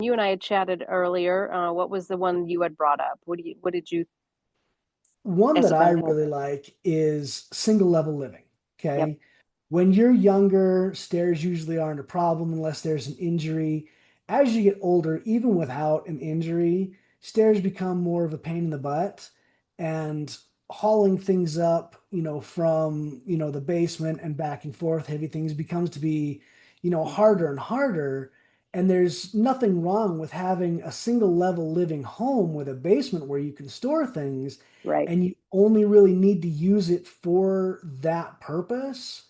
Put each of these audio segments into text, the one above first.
You and I had chatted earlier. What was the one you had brought up? What did you One as that a I benefit? really like is single level living. Yep. Okay. When you're younger, stairs usually aren't a problem unless there's an injury. As you get older, even without an injury, stairs become more of a pain in the butt. And hauling things up, from, the basement and back and forth, heavy things becomes to be, Hmm. harder and harder. And there's nothing wrong with having a single level living home with a basement where you can store things Right. and you only really need to use it for that purpose.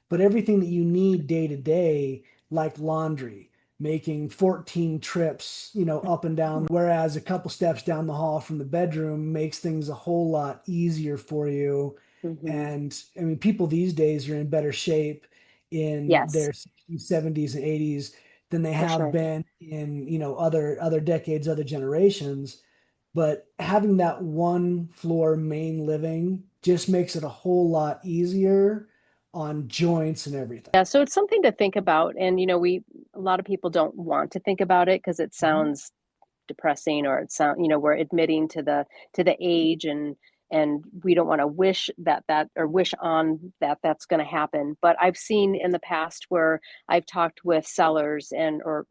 But everything that you need day to day, like laundry, making 14 trips, up and down, whereas a couple steps down the hall from the bedroom makes things a whole lot easier for you. Hmm. And I mean, people these days are in better shape in Yes, their 60s, 70s, and 80s than they for have sure. been in, other decades, other generations. But having that one floor main living just makes it a whole lot easier on joints and everything. Yeah, so it's something to think about. And we a lot of people don't want to think about it because it Mhm. sounds depressing, or it sound we're admitting to the age, and we don't want to wish that or wish on that's going to happen. But I've seen in the past where I've talked with sellers and or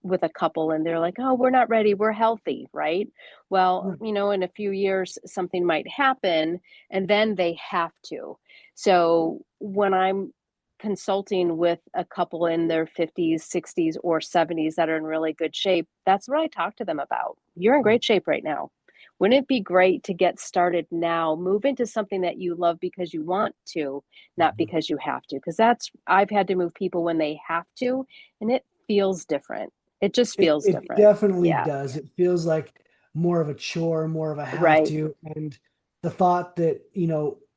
with a couple, and they're like, oh, we're not ready, we're healthy, right? Well, Right. in a few years something might happen, and then they have to. So when I'm consulting with a couple in their 50s, 60s, or 70s that are in really good shape, that's what I talk to them about. You're in great shape right now. Wouldn't it be great to get started now? Move into something that you love because you want to, not Mhm. because you have to. Because I've had to move people when they have to, and it feels different. It just It feels it different. definitely Yeah, does. It feels like more of a chore, more of a have right. to. And the thought that,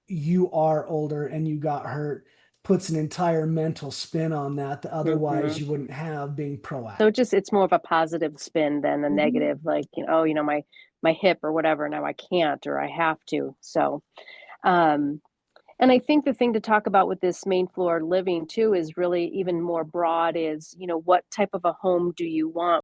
you are older and you got hurt puts an entire mental spin on that otherwise Hmm. you wouldn't have being So proactive. it's more of a positive spin than a Mhm. negative, like, my hip or whatever, now I can't or I have to. So, um, and I think the thing to talk about with this main floor living too is really even more broad is, what type of a home do you want?